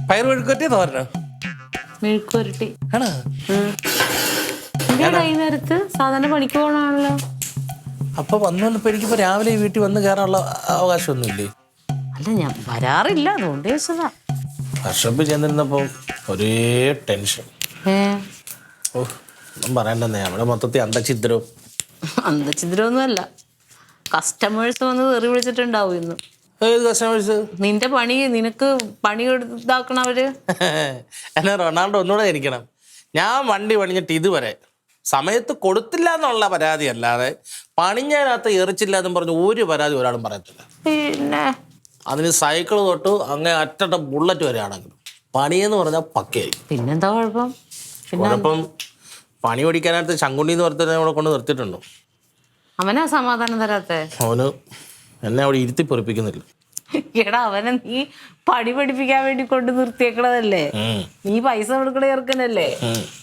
പയർ മെഴുക്കുവരട്ടി തോരനോ? മെഴുക്കുവരട്ടി ആണോ? വൈകുന്നേരത്ത് സാധാരണ പണിക്ക് പോകണാണല്ലോ. അപ്പൊ വന്നപ്പോ എനിക്കിപ്പോ രാവിലെ വീട്ടിൽ വന്ന് കയറാനുള്ള അവകാശമൊന്നുമില്ലേ? അല്ല, ഞാൻ വരാറില്ല, അതുകൊണ്ട് ചോദിച്ചതാ. വർഷോപ്പിൽ ചെന്നിരുന്നപ്പോ ഒരേ ടെൻഷൻ. ഓ, ഒന്നും പറയണ്ടെന്നേ, അവിടെ മൊത്തത്തിൽ അന്തഛിദ്രവും. അന്തഛിദ്രമൊന്നും അല്ല, കസ്റ്റമേഴ്സ് വന്ന് തെറി വിളിച്ചിട്ടുണ്ടാവും ഇന്ന്. ഏത് കസ്റ്റമേഴ്സ്? നിന്റെ പണി, നിനക്ക് പണി ഇതാക്കണവര്. എന്നാ റൊണാൾഡോ ഒന്നുകൂടെ ഇരിക്കണം. ഞാൻ വണ്ടി പണിഞ്ഞിട്ട് ഇതുവരെ സമയത്ത് കൊടുത്തില്ല എന്നുള്ള പരാതി അല്ലാതെ പണിഞ്ഞതിനകത്ത് എറിച്ചില്ല എന്നും പറഞ്ഞ് ഒരു പരാതി ഒരാളും പറയത്തില്ല. പിന്നെ അതിന് സൈക്കിൾ തൊട്ട് അങ്ങനെ അറ്റട്ട ബുള്ളറ്റ് വരെ ആണെങ്കിലും പണിയെന്ന് പറഞ്ഞാൽ പക്കയായി. പിന്നെന്താ കുഴപ്പം? കുഴപ്പം പണി പഠിക്കാനായിട്ട് ശങ്കുണ്ണി എന്ന് പറഞ്ഞ അവിടെ കൊണ്ട് നിർത്തിയിട്ടുണ്ടോ? അവനാ സമാധാനം തരാത്തെ? അവന് എന്നെ അവിടെ ഇരുത്തി പൊറിപ്പിക്കുന്നില്ല. എടാ, അവനെ നീ പണി പഠിപ്പിക്കാൻ വേണ്ടി കൊണ്ട് നിർത്തിയേക്കണതല്ലേ? നീ പൈസ കൊടുക്കണ ചേർക്കനല്ലേ?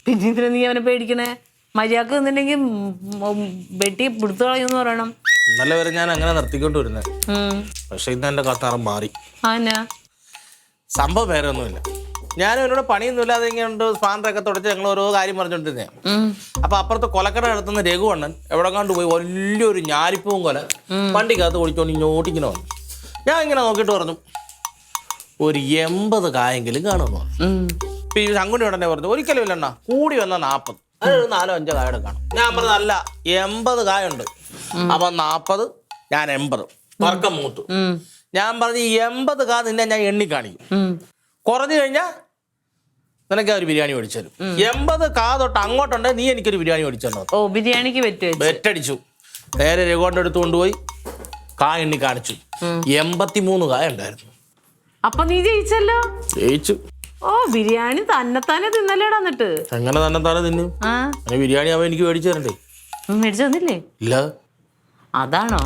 പിന്നെ ഇതിന് നീ അവനെ പേടിക്കണേ? മര്യാദക്ക് നിന്നിട്ടുണ്ടെങ്കിൽ വെട്ടി പിടുത്തു കളയുമെന്ന് പറയണം. ഇന്നലെ വരെ ഞാൻ അങ്ങനെ നിർത്തിക്കൊണ്ട് വരുന്നത്. പക്ഷെ ഇന്ന് എന്റെ കത്താറം മാറി. സംഭവം വേറെ ഒന്നുമില്ല. ഞാനും എന്നോട് പണിയൊന്നുമില്ല, അതിങ്ങനെയുണ്ട് സ്പാൻഡറൊക്കെ തുടച്ച് ഞങ്ങൾ ഓരോ കാര്യം പറഞ്ഞോണ്ടിരുന്നേ. അപ്പൊ അപ്പുറത്ത് കൊലക്കട നടത്തുന്ന രഘുവണ്ണൻ എവിടെ കണ്ടു പോയി വലിയൊരു ഞാലിപ്പൂവും കൊല വണ്ടിക്കകത്ത് ഓടിച്ചോണ്ട് ഇങ്ങോട്ടിങ്ങനെ വന്നു. ഞാൻ ഇങ്ങനെ നോക്കിയിട്ട് പറഞ്ഞു, ഒരു 80 കായെങ്കിലും കാണുമെന്ന് പറഞ്ഞു. ഇപ്പൊ ഈ ശങ്കുണ്ണി ഉടനെ പറഞ്ഞു, ഒരിക്കലും ഇല്ലണ്ണ, കൂടി വന്ന 40, അത് 4-5 കായുടെ കാണും. ഞാൻ പറഞ്ഞതല്ല, 80 കായുണ്ട്. അപ്പൊ 40, ഞാൻ 80, വർക്കം മൂത്തു. ഞാൻ പറഞ്ഞു 80 കാ നിന്നെ ഞാൻ എണ്ണി കാണിക്കും, കുറഞ്ഞു കഴിഞ്ഞാൽ നിനക്ക് ഒരു ബിരിയാണി മേടിച്ചു തരും. 80 കാ തൊട്ട് അങ്ങോട്ടുണ്ട് നീ എനിക്കൊരു ബിരിയാണി മേടിച്ചു തരണം. ഓ, ബിരിയാണിക്ക് വെറ്റടിച്ചു. നേരെ രഘുവിന്റെ അടുത്ത് കൊണ്ടുപോയി കാ എണ്ണി കാണിച്ചു. 83 കായ ഉണ്ടായിരുന്നു. അപ്പൊ നീ ജയിച്ചല്ലോ. ജയിച്ചു. ഓ, ബിരിയാണി തന്നെത്താനെ തിന്നല്ലേടാ? എന്നിട്ട് എങ്ങനെ തന്നെത്താനെ തിന്നു? ബിരിയാണി അവൻ എനിക്ക് മേടിച്ചു തരണ്ടേ? മേടിച്ചു തന്നില്ലേ? ഇല്ല. അതാണോ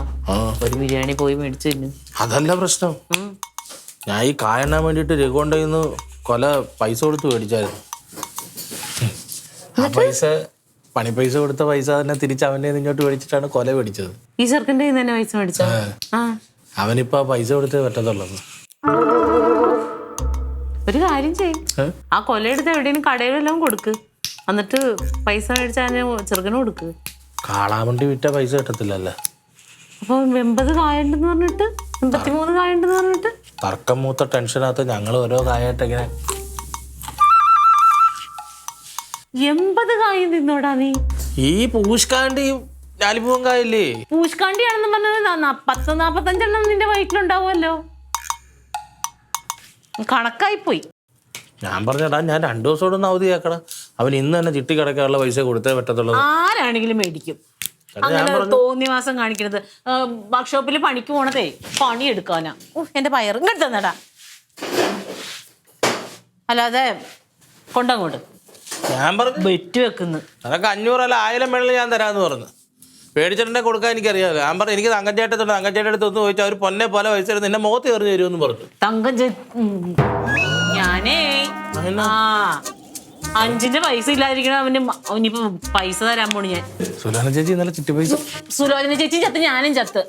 ഒരു ബിരിയാണി പോയി മേടിച്ചു തിന്നു? അതല്ല പ്രശ്നം. ഞാൻ ഈ കായ എണ്ണാൻ വേണ്ടിട്ട് രഘുവിന്റെ കയ്യിന്ന് കൊല പൈസ കൊടുത്ത് മേടിച്ചായിരുന്നു. ആ പൈസ, പണി പൈസ കൊടുത്ത പൈസ തന്നെ തിരിച്ച് അവന്റെ ഇങ്ങോട്ട് മേടിച്ചിട്ടാണ് കൊല മേടിച്ചത്. ഈ ചെറുക്കൻ്റെ കയ്യിൽ തന്നെ പൈസ മേടിച്ചോ? അവനിപ്പോ ആ പൈസ കൊടുത്തേ പറ്റത്തുള്ളൂ. ഒരു കാര്യം ചെയ്യും, ആ കൊല എടുത്ത് എവിടെയും കടയിലെല്ലാം കൊടുക്ക്, എന്നിട്ട് പൈസ മേടിച്ച ചെറുക്കന് കൊടുക്ക്. കാളാവണ്ടി വിറ്റ പൈസ കിട്ടത്തില്ലല്ലേ? അപ്പൊ 80 കായുണ്ടെന്ന് പറഞ്ഞിട്ട്, 83 കായുണ്ടെന്ന് പറഞ്ഞിട്ട് തർക്കം മൂത്ത ടെൻഷനകത്ത് ഞങ്ങൾ ഓരോ കായായിട്ട് ഇങ്ങനെ 80 കായും തിന്നോടാ നീ. ഈ പൂഷ്കാണ്ടി ഞാലിപ്പൂവൻ കായല്ലേ? പൂഷ്കാണ്ടിയാണെന്ന് പറഞ്ഞത് 10-45 നിന്റെ വയറ്റിലുണ്ടാവുമല്ലോ. കണക്കായിപ്പോയി. ഞാൻ പറഞ്ഞടാ, ഞാൻ 2 ദിവസം കൂടെ ഒന്ന് അവധി ആക്കണം. അവൻ ഇന്ന് തന്നെ ചിട്ടി കിടക്കാനുള്ള പൈസ കൊടുത്തേ പറ്റത്തുള്ളൂ. ആരാണെങ്കിലും മേടിക്കും. അങ്ങനെ തോന്നിയ മാസം കാണിക്കരുത്. വർക്ക്ഷോപ്പിൽ പണിക്ക് പോണതേ പണി എടുക്കാനാ. എന്റെ പയർ ഇങ്ങോട്ട് തന്നടാ, അല്ലാതെ കൊണ്ടങ്ങോട്ട്. ഞാൻ പറഞ്ഞു വെറ്റ് വെക്കുന്നു. അതൊക്കെ 500 അല്ല 1000 മേളിൽ ഞാൻ തരാമെന്ന് പറഞ്ഞു. പേടിച്ചിട്ടുണ്ടെ കൊടുക്കാൻ എനിക്കറിയാമല്ലോ. ഞാൻ പറഞ്ഞു എനിക്ക് തങ്കച്ചേട്ടത്തുണ്ട്, തങ്കച്ചേട്ടടുത്ത് ഒന്ന് ചോദിച്ചാൽ അവർ പൊന്നെ പോലെ പൈസ നിന്നെ മുഖത്ത് എറിഞ്ഞു തരുമെന്ന് പറഞ്ഞു. ഞാനേ 5ന്റെ പൈസ ഇല്ലാതിരിക്കണ അവന് ഇനിയിപ്പോ പൈസ തരാൻ പോണു ഞാൻ. സുലോചന ചേച്ചി ഇന്നലെ ചിട്ടി പൈസ. സുലോചന ചേച്ചി ചത്ത്, ഞാനും ചത്ത്.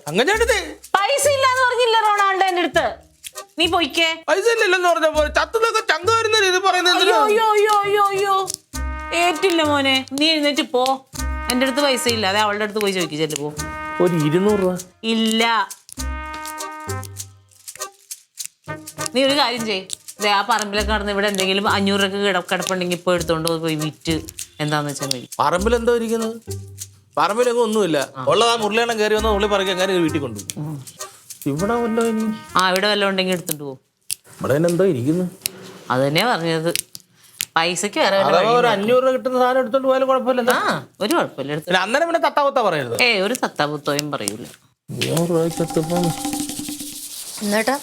പൈസ ഇല്ലാന്ന് പറഞ്ഞില്ല റൊണാൾഡോ എന്റെ അടുത്ത്. നീ പോയിക്കേ. പൈസ ഇല്ലെന്ന് പറഞ്ഞപ്പോ ചത്തൊക്കെ ചങ്ക വരുന്ന ഇത് പറയുന്നത് ഏറ്റില്ല മോനെ, നീ എഴുന്നേറ്റ് പോ. എന്റെ അടുത്ത് പൈസ ഇല്ല, അതെ അവളുടെ അടുത്ത് പോയി ചോദിക്കില്ല. പോ. ഒരു 200 രൂപ ഇല്ല. നീ ഒരു കാര്യം ചെയ്, ആ പറമ്പിലൊക്കെ നടന്ന് ഇവിടെ എന്തെങ്കിലും 500 രൂപ കിടപ്പുണ്ടെങ്കിൽ ഇപ്പൊ എടുത്തോണ്ട് പോയി വിറ്റ് എന്താന്ന് വെച്ചാൽ മതി. പറമ്പിൽ എന്തോ ഇരിക്കുന്നത്? പറമ്പിലൊക്കെ ഒന്നുമില്ല. ഉള്ള ആ മുരളിയെണ്ണം കയറി വന്ന ഉള്ളി പറക്കി അങ്ങനെ വീട്ടിൽ കൊണ്ടുപോകും. ഇവിടെ വല്ലോ ഇനി ഇവിടെ വല്ലതും ഉണ്ടെങ്കിൽ എടുത്തോണ്ട് പോകും. ഇവിടെ എന്തോ ഇരിക്കുന്നു. അത് തന്നെയാ പറഞ്ഞത്. പൈസക്ക് വേറെ ഒരു 500 രൂപ കിട്ടുന്ന സാധനം എടുത്തോണ്ട് പോയാലും കുഴപ്പമില്ല. ഒരു കുഴപ്പമില്ല. അന്നേരം പിന്നെ തത്താപുത്ത പറയരുത്. ഒരു തത്താപുത്തോയും പറയൂല. 100 രൂപയ്ക്ക് എന്നിട്ടാ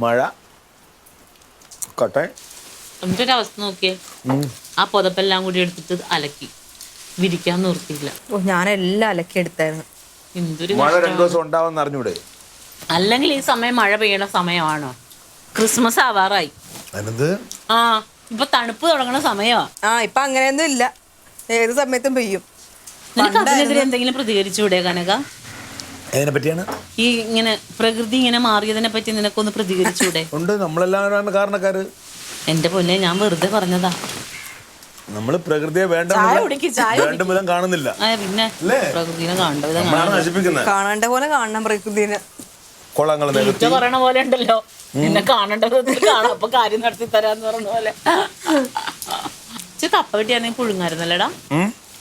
മഴ കട്ടെ. എന്നിട്ട് ഒരു അവസ്ഥ നോക്കിയേ, ആ പുതപ്പെല്ലാം കൂടി എടുത്തിട്ട് അലക്കി വിരിക്കാൻ നിർത്തിയില്ല. ഞാനെല്ലാം അലക്കി എടുത്തായിരുന്നു. എന്തൊരു മഴ 2 ദിവസം ഉണ്ടാവുമെന്ന് അറിഞ്ഞൂടെ? അല്ലെങ്കിൽ ഈ സമയം മഴ പെയ്യണ സമയമാണോ? ക്രിസ്മസ് ആവാറായി. ഇപ്പൊ തണുപ്പ് തുടങ്ങണ സമയമാ. ഇപ്പൊ അങ്ങനെയൊന്നും ഇല്ല, ഏത് സമയത്തും പെയ്യും. നിനക്ക് അതിനെതിരെ എന്തെങ്കിലും പ്രതികരിച്ചുകൂടെ കനക? അതിനെ പറ്റിയാണ് ഈ ഇങ്ങനെ പ്രകൃതി ഇങ്ങനെ മാറിയതിനെ പറ്റി നിനക്കൊന്ന് പ്രതികരിച്ചൂടെ? ഉണ്ട്, നമ്മളെല്ലാവരും കാരണക്കാര്. എന്റെ പൊന്നെ, ഞാൻ വെറുതെ പറഞ്ഞതാ. നമ്മള് പ്രകൃതിയെ വേണ്ട വിധം കാണുന്നില്ല. പിന്നെ പ്രകൃതിനെ കാണേണ്ട വിധം നമ്മളാണ് നശിപ്പിക്കുന്നത്. കാണേണ്ട പോലെ കാണണം പ്രകൃതിനെ. കൊളങ്ങൾ പറയണ പോലെ ഉണ്ടല്ലോ, നിന്നെ കാണേണ്ട വിധത്തിൽ കാണാം, അപ്പൊ കാര്യം നടത്തി തരാന്ന് പറഞ്ഞ പോലെ. കപ്പ വെട്ടിയാണെങ്കിൽ പുഴുങ്ങായിരുന്നല്ലേടാ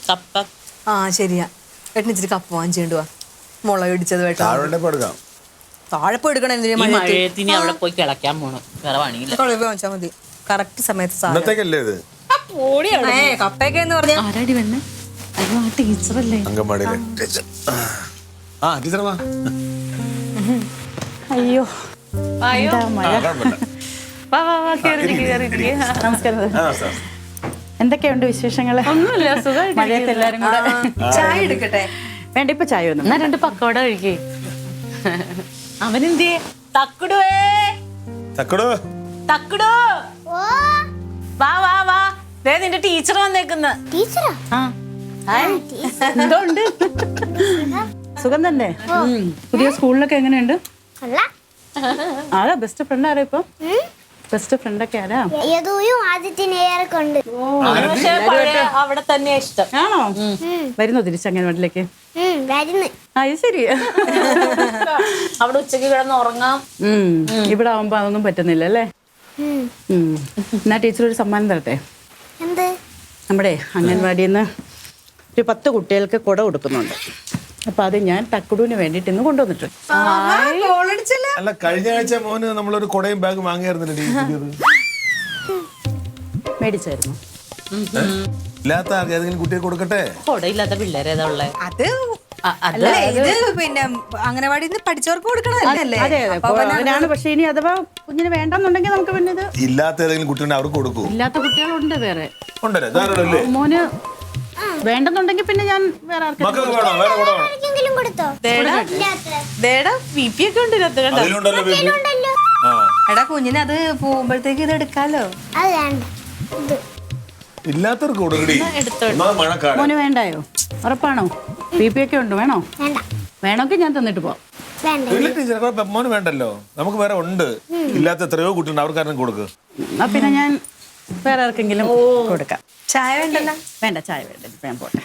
കപ്പ. ആ ശരിയാ, ഏട്ടന് ഇച്ചിരി കപ്പ വാങ്ങിച്ചുകൊണ്ടുവാ. മുളക് ഇടിച്ചത് എടുക്കാം. താഴെ പോയി എടുക്കണം. എന്തിനാ മഴയത്തിന് അവിടെ പോയി കിളക്കാൻ പോണം, വേറെ പണിയില്ല. വാങ്ങിച്ചാൽ മതി കറക്റ്റ് സമയത്ത്. ഇന്നത്തേക്കല്ലേ ഇത്? കപ്പയൊക്കെ എന്ന് പറഞ്ഞാൽ ആരാടി വന്നെ? അയ്യോ, ആ ടീച്ചറല്ലേ? അങ്കമാടിയിലെ ടീച്ചർ. ആ ടീച്ചർ വാ. അയ്യോ അയ്യോ, വാ വാ വാ, കേറിയിരിക്കെ. നമസ്കാരം. എന്തൊക്കെയുണ്ട് വിശേഷങ്ങള്? ഒന്നുമില്ല, സുഖമായിട്ട്. മഴയത്ത് എല്ലാരും കൂടെ ചായ എടുക്കട്ടെ? വേണ്ട, ഇപ്പൊ ചായ ഒന്നും. എന്നാ 2 പക്കോട കഴിക്കേ. അവനെന്തിയെ? തക്കുടുവേ, തക്കടോ തക്കുടു, വാ വാ വാ, ദേ നിന്റെ ടീച്ചർ വന്നേക്കുന്ന്. എന്തോണ്ട്? സുഖം തന്നെ. പുതിയ സ്കൂളിലൊക്കെ എങ്ങനെയുണ്ട്? ആരാ ബെസ്റ്റ് ഫ്രണ്ട്? ആരാ ഇപ്പൊ ബെസ്റ്റ് ഫ്രണ്ട് ഒക്കെ? ആരാ? പക്ഷേ പഴയ അവിടെ തന്നെ ഇഷ്ടം. ആണോ? വരുന്നോ തിരിച്ച് അംഗൻവാടിയിലേക്ക്? ആ ഇത് ശരി. അവിടെ ഉച്ചക്ക് കിടന്ന് ഉറങ്ങാം. ഇവിടെ ആവുമ്പോ അതൊന്നും പറ്റുന്നില്ല അല്ലേ? എന്നാ ടീച്ചർ ഒരു സമ്മാനം തരട്ടെ. നമ്മുടെ അംഗൻവാടിയിൽ നിന്ന് ഒരു 10 കുട്ടികൾക്ക് കുട കൊടുക്കുന്നുണ്ട്. അപ്പൊ അത് ഞാൻ തക്കുടൂന് വേണ്ടിട്ട് ഇന്ന് കൊണ്ടുവന്നിട്ടുണ്ട്. അല്ല, കഴിഞ്ഞ ആഴ്ച മോന് നമ്മളൊരു കൊടയും ബാഗും വാങ്ങിയായിരുന്നില്ലേ? മേടിച്ചായിരുന്നു. ഇല്ലാത്ത ഏതെങ്കിലും കുട്ടിയെ കൊടുക്കട്ടെ. കൊടയില്ലാത്ത പിള്ളേരേതാ ഉള്ളേ? അത് അല്ലേ, ഇത് പിന്നെ അംഗനവാടിയിൽ നിന്ന് പഠിച്ചവർക്ക് കൊടുക്കണതല്ലേ? അതെ അതെ, അവനാണ്. പക്ഷെ ഇനി അഥവാ കുഞ്ഞിന് വേണ്ടെന്നുണ്ടെങ്കിൽ നമുക്ക് പിന്നെ ഇത് ഇല്ലാത്ത ഏതെങ്കിലും കുട്ടിയുണ്ട് അവർക്ക് കൊടുക്കൂ. ഇല്ലാത്ത കുട്ടികളുണ്ട് വേറെ. ഉണ്ടല്ലേ? ധാരാളല്ലേ? മോന് വേണ്ടെന്നുണ്ടെങ്കിൽ പിന്നെ ഞാൻ വേറെ മക്കൾക്ക് വേണോ? വേറെ കൂടെ വേണോ? ഒക്കെ ഉണ്ട് ഇതിനകത്ത്, കണ്ടോ? അതിലുണ്ടല്ലോ ബേബി. ആ, എടാ കുഞ്ഞിന് അത് പോകുമ്പോഴത്തേക്ക് ഇത് എടുക്കാലോ. ഇല്ലാത്തവർക്ക് കൊടുക്കടി. മഴക്കാലം. മോന് വേണ്ടായോ? ഉറപ്പാണോ? BP ഒക്കെ ഉണ്ട്? വേണോ? വേണമെങ്കിൽ ഞാൻ തന്നിട്ട് പോവാം. ഇല്ല ടീച്ചർ, മോന് വേണ്ടല്ലോ, നമുക്ക് വേറെ ഉണ്ട്. ഇല്ലാത്ത എത്രയോ കുട്ടിയുണ്ട്, അവർക്കാരും കൊടുക്ക്. എന്നാ പിന്നെ ഞാൻ വേറെ ആർക്കെങ്കിലും കൊടുക്കാം. ചായ വേണ്ടല്ലോ? വേണ്ട, ചായ വേണ്ട, ഞാൻ പോട്ടെ.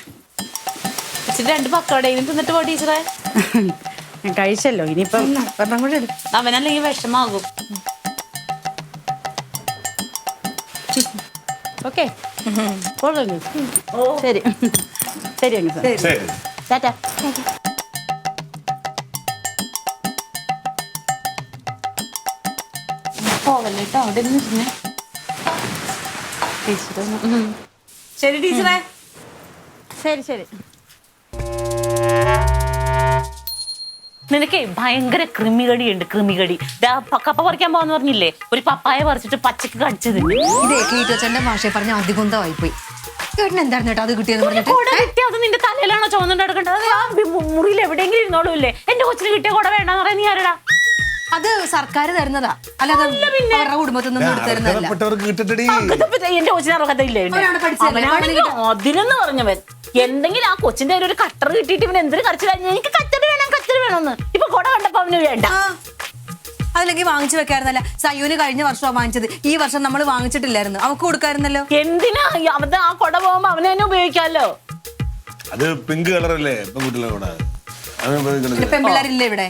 2 പക്കോടയും തിന്നിട്ട് പോ ടീച്ചറെ. ഞാൻ കഴിച്ചല്ലോ, ഇനിയിപ്പം ഒരെണ്ണം കൂടെ എടുക്കും. അവനല്ലെങ്കിൽ വിഷമാകും. ഓക്കെ ശരി ശരി അങ്ങ് സാർ. ശരി. ടാറ്റാ. പോവല്ലേട്ടോ, അവിടെ ഇരുന്നേ. ശരി ടീച്ചറെ. ശരി ശരി. നിനക്കേ ഭയങ്കര കൃമികടിയുണ്ട്, കൃമികടി. കപ്പ പറിക്കാൻ പോവാന്ന് പറഞ്ഞില്ലേ? ഒരു പപ്പായ പറിച്ചിട്ട് പച്ചക്ക് കടിച്ചു തിന്നു. ഇതേ ക്ലീറ്റോച്ചന്റെ ഭാഷയെ പറഞ്ഞ അധികന്തമായി പോയി. ചേട്ടൻ എന്തായിരുന്നു കേട്ടോ അത് കിട്ടിയെന്ന് പറഞ്ഞിട്ട്? അത് നിന്റെ തലയിലാണോ ചുവന്നുണ്ട് കിടക്കേണ്ടത്? അത് ആ മുറിയിൽ എവിടെയെങ്കിലും ഇരുന്നോളൂല്ലേ? എന്റെ കൊച്ചിന് കിട്ടിയ കൂടെ വേണ്ടെന്ന് പറയാൻ നീ ആരടാ? അത് സർക്കാർ തരുന്നതാ, അല്ലാതെ അവരുടെ കുടുംബത്തിൽ നിന്നും എടുത്തരുന്നതല്ല. എന്റെ കൊച്ചിന് അർഹതയില്ലേ? അതിനെന്ന് പറഞ്ഞവൻ എന്തെങ്കിലും ആ കൊച്ചിന്റെ ഒരു കട്ടർ കിട്ടിയിട്ട് ഇവൻ എന്തൊരു കരച്ചിൽ എനിക്ക് കച്ചറി വേണം കച്ചറി വേണമെന്ന്. ഇപ്പൊ കൊട കണ്ടപ്പോ അവന് വേണ്ട. അതിലേക്ക് വാങ്ങിച്ചു വെക്കായിരുന്നല്ല. സയ്യൂന് കഴിഞ്ഞ വർഷമാണ് വാങ്ങിച്ചത്, ഈ വർഷം നമ്മൾ വാങ്ങിച്ചിട്ടില്ലായിരുന്നു. അവക്ക് കൊടുക്കായിരുന്നല്ലോ. എന്തിനാ അവന്റെ ആ കൊട പോകുമ്പോ അവനെ തന്നെ ഉപയോഗിക്കാമല്ലോ. അത് പിങ്ക് കളറല്ലേ പെൺകുട്ടികളെ കൂടെ? പെൺപിള്ളേരില്ലേ ഇവിടെ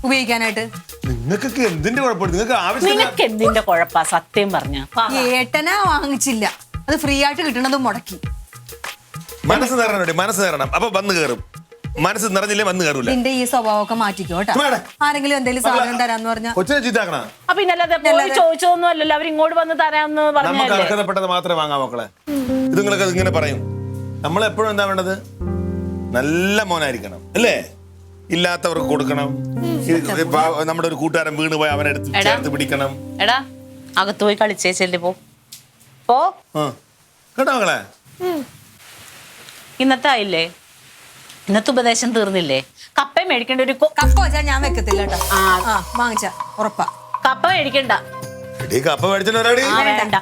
ഉപയോഗിക്കാനായിട്ട്? നിങ്ങൾക്കൊക്കെ എന്തിന്റെ കുഴപ്പമില്ല? നിങ്ങൾക്ക് ആവശ്യം. നിനക്ക് എന്തിന്റെ കുഴപ്പാ സത്യം പറഞ്ഞ? ഏട്ടനാ വാങ്ങിച്ചില്ല, അത് ഫ്രീ ആയിട്ട് കിട്ടണത് മുടക്കി. മനസ്സ് നിറയണം, മനസ്സ് നിറയണം. അപ്പൊ വന്ന് കയറും. മനസ്സ് നിറഞ്ഞില്ലേ വന്ന് കയറൂല. നിന്റെ ഈ സ്വഭാവമൊക്കെ മാറ്റിക്കോ കേട്ടോ. ആരെങ്കിലും എന്തെങ്കിലും സാധനം തരാന്ന് പറഞ്ഞാ കൊച്ചിനെ ചീത്താക്കണ. പിന്നല്ലാതെ പോയി ചോദിച്ചതൊന്നും അല്ലല്ലോ, അവർ ഇങ്ങോട്ട് വന്ന് തരാന്ന് നമുക്ക് പറഞ്ഞല്ലേ. അർഹതപ്പെട്ടത് മാത്രമേ വാങ്ങാം മക്കളെ. ഇത് നിങ്ങളൊക്കെ ഇങ്ങനെ പറയും. നമ്മളെപ്പോഴും എന്താ വേണ്ടത്? നല്ല മോനായിരിക്കണം അല്ലേ? ഇല്ലാത്തവർക്ക് കൊടുക്കണം. നമ്മുടെ ഒരു കൂട്ടുകാരൻ വീണ് പോയി അവനെ ചേർത്ത് പിടിക്കണം. എടാ അകത്ത് പോയി കളിച്ചേച്ചല്ലേ പോ. കേട്ടോ മക്കളെ? ഇന്നത്തെ ആയില്ലേ? ഇന്നത്തെ ഉപദേശം തീർന്നില്ലേ? കപ്പ മേടിക്കേണ്ട ഒരു കപ്പ വെച്ചാൽ ഞാൻ വെക്കത്തില്ല കേട്ടോ. വാങ്ങിച്ച ഉറപ്പാ. കപ്പ മേടിക്കണ്ട. കപ്പ മേടിച്ചോരാടി വേണ്ട.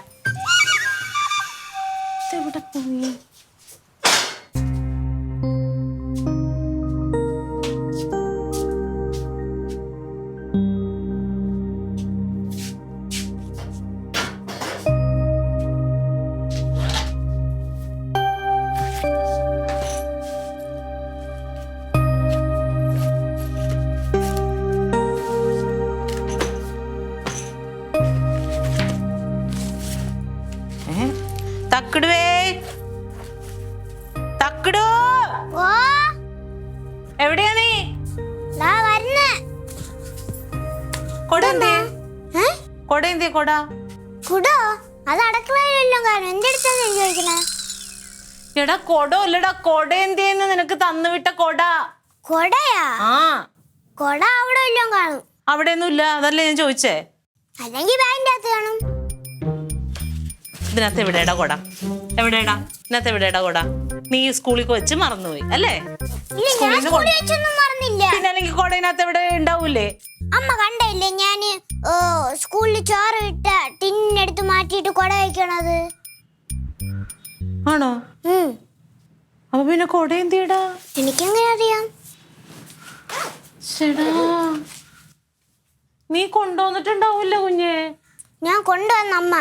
കൊട എന്തിയെ കൊട? കുടോ അത് അടക്കളയിലെല്ലാം കാണും. എന്റെ അടുത്താണ് ചോദിക്കണേ. എടാ കൊടോ അല്ലടാ, കൊട എന്തിയെന്ന് നിനക്ക് തന്നുവിട്ട കൊട. കൊടയാ? ആ കൊട അവിടെ എല്ലാം കാണും. അവിടെ ഒന്നും ഇല്ല, അതല്ലേ ഞാൻ ചോദിച്ചേ. അല്ലെങ്കിൽ ബാഗിന്റെ അകത്ത് കാണും. ഇതിനകത്ത് എവിടെയാടാ കൊട? എവിടെയാടാ ഇതിനകത്ത് എവിടെയാടാ കൊട? നീ സ്കൂളിൽ വെച്ച് മറന്നുപോയി അല്ലേ? ഇല്ല, ഞാൻ സ്കൂളിൽ വെച്ചൊന്നും മറന്നില്ല. പിന്നെ അല്ലെങ്കിൽ കൊടയിനകത്ത് എവിടെ ഉണ്ടാവൂലേ? അമ്മ കണ്ടില്ലേ ഞാന് സ്കൂളിൽ ചോറ് ഇട്ട ടിന്നെടുത്ത് മാറ്റിയിട്ട് കൊട വയ്ക്കണത്? ആണോ? അപ്പൊ പിന്നെ കൊട എന്തിയടാ? എനിക്കെങ്ങനെ അറിയാം? ചേടാ നീ കൊണ്ടുവന്നിട്ടുണ്ടാവൂല്ല കുഞ്ഞെ. ഞാൻ കൊണ്ടുവന്ന അമ്മ.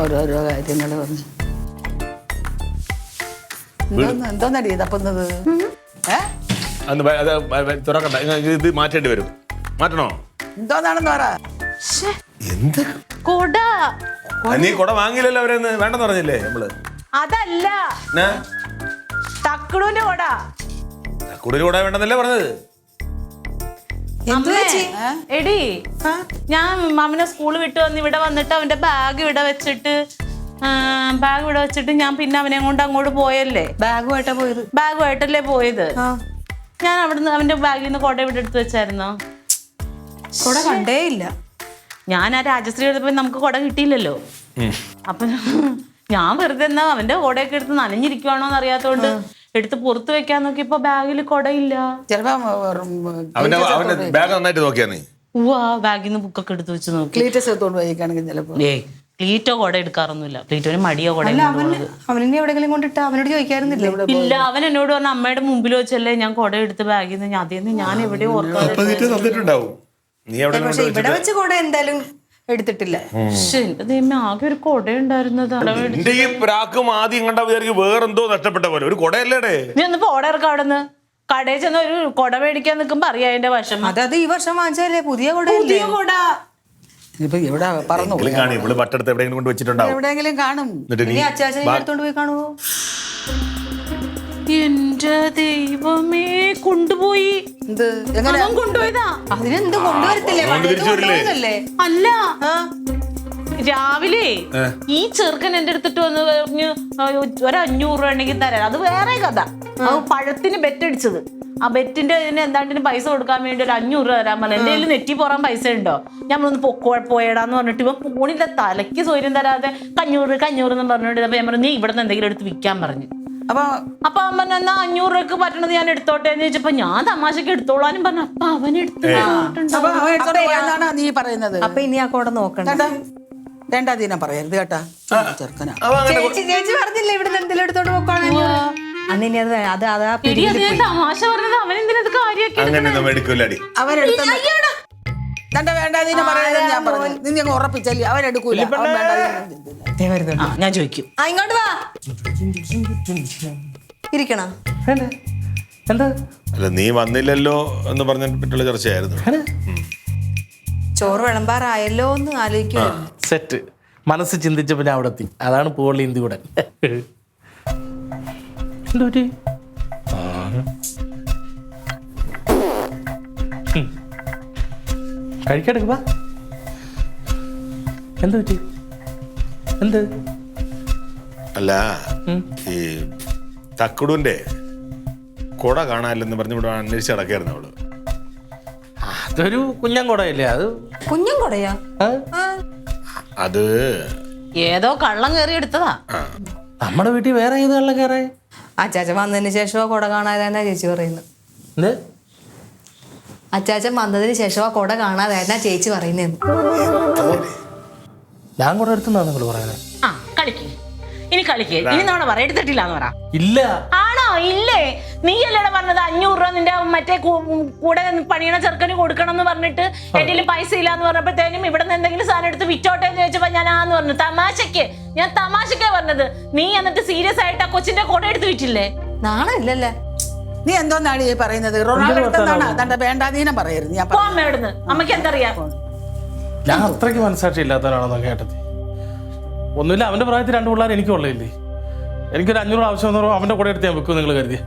ഓരോരോ കാര്യങ്ങൾ പറഞ്ഞു. എന്തോന്നടി ഇതപ്പുന്നത്? തുറക്കണ്ട, ഇത് മാറ്റേണ്ടി വരും. മാറ്റണോ? എന്തോന്നാണെന്ന് പറ. എന്ത് കൊട നീ കുട വാങ്ങിയില്ലല്ലോ അവരെന്ന്? വേണ്ടെന്ന് പറഞ്ഞില്ലേ നമ്മള്? അതല്ല, തക്കടുവിന്റെ കൊട. കൂടുതൽ കുട വേണ്ടെന്നല്ലേ പറഞ്ഞത്? അമ്മേ, എടി ഞാൻ മാമിനെ സ്കൂള് വിട്ട് വന്ന് ഇവിടെ വന്നിട്ട് അവന്റെ ബാഗ് ഇവിടെ വെച്ചിട്ട് ഞാൻ പിന്നെ അവനെ കൊണ്ട് അങ്ങോട്ട് പോയല്ലേ. ബാഗുമായിട്ടാ പോയത്? ബാഗുമായിട്ടല്ലേ പോയത്. ഞാൻ അവിടുന്ന് അവന്റെ ബാഗിൽ നിന്ന് കൊട ഇവിടെ എടുത്ത് വെച്ചായിരുന്നോ? കൊട കണ്ടേ ഇല്ല. ഞാൻ ആ രാജശ്രീ എടുത്തപ്പോ നമുക്ക് കൊട കിട്ടിയില്ലല്ലോ. അപ്പൊ ഞാൻ വെറുതെ എന്നാ അവന്റെ കൊടയൊക്കെ എടുത്ത് നനഞ്ഞിരിക്കുവാണോന്ന് അറിയാത്തോണ്ട് എടുത്ത് പുറത്ത് വെക്കാൻ നോക്കിയപ്പോ ബാഗിൽ കൊടയില്ല. ചിലപ്പോ ബാഗ് നന്നായിട്ട് നോക്കിയാ നീ? ബാഗിൽ നിന്ന് ബുക്കൊക്കെ എടുത്ത് വെച്ച് നോക്കി. ക്ലീറ്റസ് എടുത്തോണ്ട് പോയിക്കാണെങ്കിൽ ചിലപ്പോ. ക്ലീറ്റോ കൊട എടുക്കാറൊന്നുമില്ല. ക്ലീറ്റോന് മടിയോ കൊട. അവനെ എവിടെയെങ്കിലും കൊണ്ടിട്ട് അവനോട് ചോദിക്കാറുന്നില്ല? ഇല്ല, അവൻ എന്നോട് പറഞ്ഞ അമ്മയുടെ മുമ്പിൽ വെച്ചല്ലേ ഞാൻ കൊട എടുത്ത് ബാഗിൽ നിന്ന്. അതേന്ന് ഞാൻ എവിടെയോ ഓർക്കാതെ. പക്ഷെ ഇവിടെ വെച്ച് കൊട എന്തായാലും എടുത്തിട്ടില്ല. എന്റെ ദൈവമേ, ആകെ ഒരു കൊട ഉണ്ടായിരുന്നത്. വേറെന്തോ നഷ്ടപ്പെട്ട പോലെ ഒരു കൊടയല്ലേടേ. നീ ഒന്ന് പോട ഇറക്കാം അവിടെ നിന്ന്. കടയിൽ ചെന്ന് ഒരു കൊട മേടിക്കാൻ നിൽക്കുമ്പോ അറിയാം അതിന്റെ വശം. അത് ഈ വർഷം വാങ്ങിച്ചല്ലേ പുതിയ കൊട. പുതിയ കൊട ഇപ്പൊ എവിടെ പറന്നു ഇവള് പട്ടെടുത്ത് എവിടെയെങ്കിലും കൊണ്ട് വെച്ചിട്ടുണ്ടാവും. എവിടെയെങ്കിലും കാണും. അച്ചാച്ചനെ എടുത്തോണ്ട് പോയി കാണുവോ? എന്റെ ദൈവമേ, കൊണ്ടുപോയി. എന്ത് എങ്ങനെ കൊണ്ടുപോയതാ? അതിനെന്ത് കൊണ്ടുവരത്തില്ലേ? അല്ല, രാവിലെ ഈ ചെറുക്കൻ എന്റെ അടുത്തിട്ട് വന്ന് പറഞ്ഞു ഒരു 500 രൂപ ഉണ്ടെങ്കിൽ തരാം. അത് വേറെ കഥ. അത് പഴത്തിന് ബെറ്റടിച്ചത്. ആ ബെറ്റിന്റെ ഇതിന് എന്താണ്ടിന് പൈസ കൊടുക്കാൻ വേണ്ടി ഒരു 500 രൂപ തരാൻ പറഞ്ഞു. എന്റെ കയ്യിൽ നെറ്റി പോറാൻ പൈസ ഉണ്ടോ? നമ്മളൊന്ന് പോയടാന്ന് പറഞ്ഞിട്ട് ഇവ ഫോണിന്റെ തലയ്ക്ക് സൗകര്യം തരാതെ 500 എന്ന് പറഞ്ഞോണ്ട് ഞാൻ പറഞ്ഞു നീ ഇവിടെ നിന്ന് എന്തെങ്കിലും എടുത്ത് വിൽക്കാൻ പറഞ്ഞു. അപ്പൊ അവൻ പറഞ്ഞു എന്നാ 500 രൂപക്ക് പറ്റണത് ഞാൻ എടുത്തോട്ടെ എന്ന് ചോദിച്ചപ്പോ ഞാൻ തമാശക്ക് എടുത്തോളാനും പറഞ്ഞു. അപ്പൊ അവൻ എടുത്തോണ്ടാണ് നീ പറയുന്നത്. അപ്പൊ ഇനി ആ കൊട നോക്കണ്ട. രണ്ടാം പറയരുത് കേട്ടാ. ചെറുക്കനാ. ചേച്ചി പറഞ്ഞില്ലേ ഇവിടെ എന്തെങ്കിലും എടുത്തോണ്ട് പോക്കാണ്? അന്ന് ഇനി അത് തമാശ പറഞ്ഞത്. അവൻ എന്തിനത് കാര്യമാക്കി? അവരെടുത്ത വേണ്ടാതീനെ പറയുന്നത് ഞാൻ പറഞ്ഞു. നീ അങ്ങ് ഉറപ്പിച്ചല്ലേ അവരെടുക്കൂല. ഞാൻ ചോദിക്കും. ഇങ്ങോട്ട് വാ. ഇരിക്കണ എന്താ? അല്ല നീ വന്നില്ലല്ലോ എന്ന് പറഞ്ഞിട്ടുള്ള ചർച്ചയായിരുന്നു. ചോറ് വിളമ്പാറായല്ലോ എന്ന് ആലോചിക്കുക. സെറ്റ് മനസ്സ് ചിന്തിച്ചപ്പോ ഞാൻ അവിടെ എത്തി. അതാണ് പൂവള്ളി ഇന്ത്യ കൂടെ. കഴിക്കെടുക്കുക. എന്ത് പറ്റി? എന്ത്? അല്ല ഈ തക്കുടുവിന്റെ കൊട കാണാനില്ലെന്ന് പറഞ്ഞ് ഇവിടെ അന്വേഷിച്ച് നടക്കായിരുന്നു അവള്. അതൊരു കുഞ്ഞൻ കൊടയല്ലേ? അത് കുഞ്ഞൻ കൊടയാ? അത് ഏതോ കള്ളം കയറി എടുത്തതാ. നമ്മുടെ വീട്ടിൽ വേറെ ഏത് കള്ളം കയറേ? അച്ചാച്ചൻ വന്നതിന് ശേഷം കൊട കാണാതെന്നാ ചേച്ചി പറയുന്നത്. അച്ചാച്ചൻ വന്നതിന് ശേഷം ആ കൊട കാണാതായിരുന്നാ ചേച്ചി പറയുന്നത്. ഞാൻ കൂടെ എടുത്തുന്നാ നിങ്ങൾ പറയുന്നത്. കളിക്ക് ഇനി കളിക്ക്. ഇനി നമ്മളെ പറ എടുത്തിട്ടില്ലാന്ന് പറ. ഇല്ല. ആണോ? ഇല്ലേ? നീ അല്ലേ പറഞ്ഞത് 500 രൂപ നിന്റെ മറ്റേ കൂടെ പണിയണ ചെറുക്കന് കൊടുക്കണം എന്ന് പറഞ്ഞിട്ട് എന്റെ പൈസ ഇല്ലാന്ന് പറഞ്ഞപ്പോഴത്തേനും ഇവിടെ നിന്ന് എന്തെങ്കിലും സാധനം എടുത്ത് വിറ്റോട്ടെ എന്ന് ചോദിച്ചപ്പോ ഞാൻ ആന്ന് പറഞ്ഞു. ഞാൻ തമാശക്കാ പറഞ്ഞത്. നീ എന്നിട്ട് സീരിയസ് ആയിട്ട് ആ കൊച്ചിന്റെ കൊട എടുത്ത് വിറ്റില്ലേ? നാണല്ലേ? നീ എന്തോന്നാണ് ഈ പറയുന്നത്? റൊണാൾഡോ വേണ്ടാതീനം പറയരുത്. അമ്മയ്ക്ക് എന്തറിയാം? ഞാൻ അത്രയ്ക്ക് മനസ്സാക്ഷി ഇല്ലാത്തവനാണെന്നോ കേട്ടത്. ഒന്നുമില്ല, അവന്റെ പ്രായത്തിൽ 2 പിള്ളേർ എനിക്ക് ഉള്ളതില്ലേ. എനിക്കൊരു 500 ആവശ്യം വന്നോ അവന്റെ കൂടെ എടുത്ത് ഞാൻ വെക്കും നിങ്ങൾ കരുതി.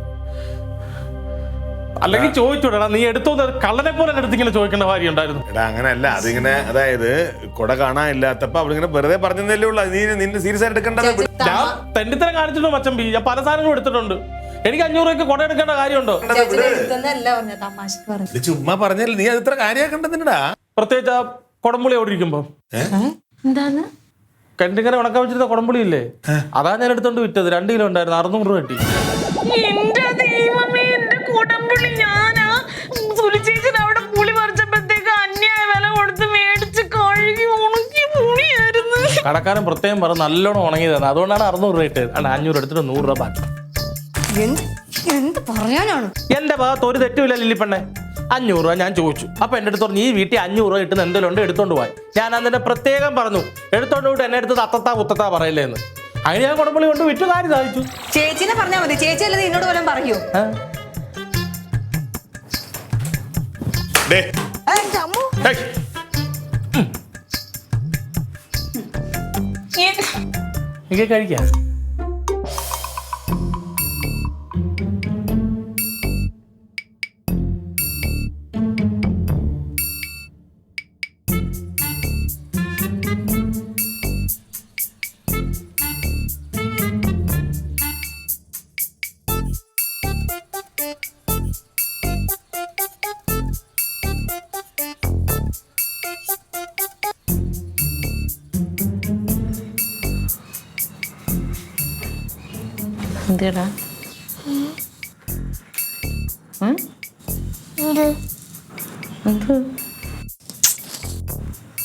അല്ലെങ്കിൽ ചോദിച്ചോടാ, നീ എടുത്തോന്ന് കള്ളനെ പോലെ എൻ്റെ അടുത്ത് ഇങ്ങനെ ചോദിക്കേണ്ട കാര്യം ഉണ്ടായിരുന്നു. എടാ അങ്ങനെയല്ല, അതിങ്ങനെ അതായത് കുട കാണാനില്ലാത്തപ്പോ അവളിങ്ങനെ വെറുതെ പറഞ്ഞതല്ലേ ഉള്ളൂ. നീ നിന്നെ സീരിയസ് ആയിട്ട് എടുക്കേണ്ടത്. ഞാൻ തെണ്ടിത്തരം കാണിച്ചിട്ടുണ്ടോ മച്ചമ്പി? ഞാൻ പല സാധനങ്ങളും എടുത്തിട്ടുണ്ട്. എനിക്ക് 500 രൂപയ്ക്ക് കുട എടുക്കേണ്ട കാര്യമുണ്ടോ? ചുമ്മാ പറഞ്ഞല്ലേ, നീ അത് ഇത്ര കാര്യമാക്കണ്ടെന്നിടാ. പ്രത്യേകിച്ച് ആ കുടംപുളി അവിടെ ഇരിക്കുമ്പോ എന്താണ് കണ്ടിങ്ങനെ ഉണക്കാൻ വെച്ചിരുന്ന കുടംപുളി ഇല്ലേ, അതാ ഞാൻ എടുത്തോണ്ട് വിറ്റത്. 2 കിലോ ഉണ്ടായിരുന്നു, 600 രൂപ കിട്ടി. എന്റെ ദൈവമേ, എന്റെ കുടംപുളി ഞാനാ സുലിച്ചേച്ചിന് അവിടെ പുളി പറിച്ചപ്പോഴത്തേക്ക് അന്യായ വില കൊടുത്ത് മേടിച്ച് കഴുകി ഉണക്കി പുളിയായിരുന്നു. കടക്കാരൻ പ്രത്യേകം പറഞ്ഞ് നല്ലോണം ഉണങ്ങി തന്നെ, അതുകൊണ്ടാണ് 600 രൂപ ഇട്ടത്. 500 എടുത്തിട്ട് 100 രൂപ ബാക്കി. എന്ത് പറയാനാണ്? എന്റെ ഭാഗത്ത് ഒരു തെറ്റുമില്ല ലില്ലിപ്പെണ്ണെ. 500 രൂപ ഞാൻ ചോദിച്ചു. അപ്പൊ എന്റെ അടുത്ത് പറഞ്ഞു ഈ വീട്ടിൽ 500 രൂപ കിട്ടുന്ന എന്തെങ്കിലും ഉണ്ട് എടുത്തോണ്ട് പോയി. ഞാൻ അന്നെ പ്രത്യേകം പറഞ്ഞു എടുത്തോണ്ട് പോയിട്ട് എന്നെ അടുത്ത് അത്തത്താ കുത്തത്താ പറയില്ലേന്ന്. അങ്ങനെ ഞാൻ കുടംപുളി കൊണ്ട് വിറ്റു, കാര്യം സാധിച്ചു. ചേച്ചിനെ പറഞ്ഞാൽ മതി, ചേച്ചി അല്ലത് എന്നോട് പോലും പറയൂ. എനിക്ക് കഴിക്കാം. എന്തിടാ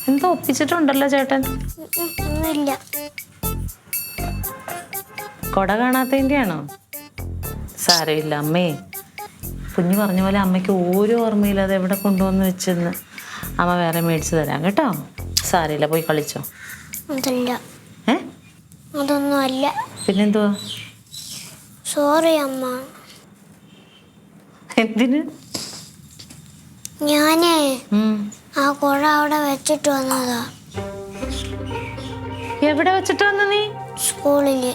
എന്തോ ഒപ്പിച്ചിട്ടുണ്ടല്ലോ ചേട്ടൻ. ഒന്നുമില്ല. കൊട കാണാത്തതിൻ്റെയാണോ? സാരമില്ല അമ്മേ, കുഞ്ഞു പറഞ്ഞ പോലെ അമ്മയ്ക്ക് ഓരോ ഓർമ്മയില്ല അത് എവിടെ കൊണ്ടുവന്ന് വെച്ചെന്ന്. അമ്മ വേറെ മേടിച്ചു തരാം കേട്ടോ. സാരമില്ല, പോയി കളിച്ചോ. അതല്ല. അതൊന്നും അല്ല. പിന്നെന്തുവാ? സോറി അമ്മ. എന്തിന്? ഞാനേ ആ കുട അവിടെ വെച്ചിട്ട് വന്നതാ. എവിടെ വെച്ചിട്ട് വന്ന നീ? സ്കൂളില്.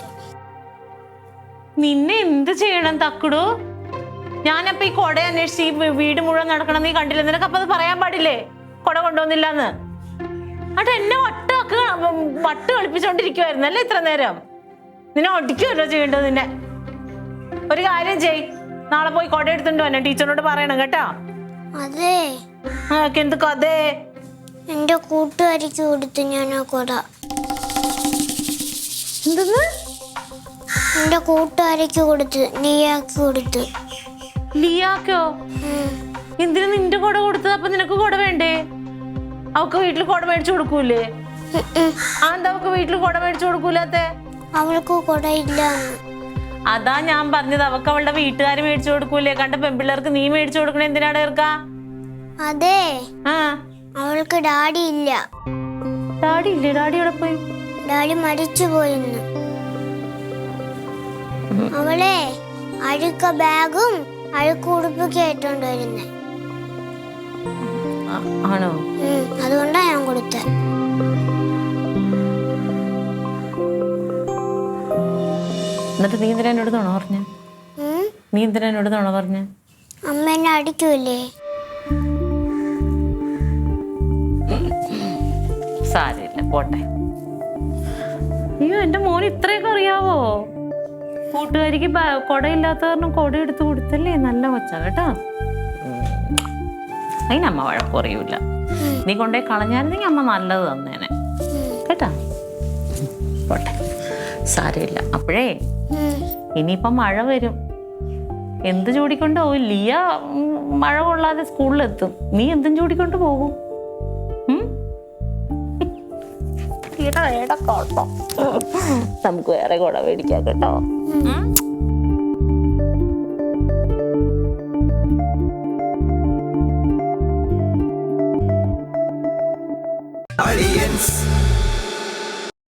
നിന്നെ എന്ത് ചെയ്യണം തക്കുടോ? ഞാനപ്പോ ഈ കൊട അന്വേഷിച്ച് ഈ വീട് മുഴുവൻ നടക്കണം നീ കണ്ടില്ല? നിനക്കപ്പോ അത് പറയാൻ പാടില്ലേ കൊട കൊണ്ടുവന്നില്ലാന്ന്? അട്ട് എന്നെ വട്ട് കളിപ്പിച്ചോണ്ടിരിക്കുവായിരുന്നല്ലേ ഇത്ര നേരം? നിന്നെ ഒടിക്കുമല്ലോ ചെയ്യേണ്ടത്. നിന്നെ ഒരു കാര്യം ചെയ്, നാളെ പോയി കൊട എടുത്തിട്ട് വന്നെ ടീച്ചറിനോട് പറയണം കേട്ടോ. അതെ. എന്ത് കഥേ? എന്റെ കൂട്ടുകാരിക്ക് കൊടുത്തു ഞാൻ ആ കൊട. എന്തെന്ന്? എന്റെ കൂട്ടുകാരിക്ക് കൊടുത്ത്, ലിയാക്ക് കൊടുത്ത്. ലിയാക്കോ? എന്തിനു നിന്റെ കൊട കൊടുത്തത്? അപ്പൊ നിനക്ക് കൊട വേണ്ടേ? അവക്ക് വീട്ടിൽ കൊട മേടിച്ചു കൊടുക്കൂലേ? എന്താ അവക്ക് വീട്ടിൽ കൊട മേടിച്ചു കൊടുക്കൂലാത്ത? അവൾക്ക് കൊട ഇല്ല. അതാ ഞാൻ പറഞ്ഞത്, അവക്ക് അവളുടെ വീട്ടുകാര് മേടിച്ചു കൊടുക്കൂലേ? കണ്ട പെൺപിള്ളേർക്ക് നീ മേടിച്ചു കൊടുക്കണേ എന്തിനാണ് ഏർക്കാ? അതെ, അവൾക്ക് ഡാഡി ഇല്ല. ഡാഡി ഇല്ലേ? ഡാഡി എവിടെ പോയി? ഡാഡി മരിച്ചു പോയിന്ന്. അവളെ അഴുക്ക ബാഗും അഴുക്ക് ഉടുപ്പൊക്കെ ആയിട്ടുണ്ട് വരുന്നേ. ആണോ? അതുകൊണ്ടാ ഞാൻ കൊടുത്തേ. എന്നിട്ട് നീ എന്തിനാ എന്നോട് നുണ പറഞ്ഞ? നീ എന്തിനാ എന്നോട് നുണ പറഞ്ഞ? അമ്മ എന്നെ അടിക്കൂലേ? സാരമില്ല, പോട്ടെ. അയ്യോ, എന്റെ മോൻ ഇത്രയൊക്കെ അറിയാവോ? കൂട്ടുകാരിക്ക് കൊടയില്ലാത്ത കാരണം കൊട എടുത്ത് കൊടുത്തല്ലേ? നല്ല കൊച്ച കേട്ടോ. അതിനമ്മ വഴക്ക് പറയൂല. നീ കൊണ്ടേ കളഞ്ഞായിരുന്നെങ്കിൽ അമ്മ നല്ലത് തന്നേനെ കേട്ടാ. പോട്ടെ, സാരമില്ല. അപ്പോഴേ ഇനിയിപ്പം മഴ വരും. എന്ത് ചൂടിക്കൊണ്ട് പോകും? ലിയ മഴ കൊള്ളാതെ സ്കൂളിലെത്തും. നീ എന്തും ചൂടിക്കൊണ്ട് പോകും? നമുക്ക് വേറെ കുട മേടിക്കാം കേട്ടോ. Aliens.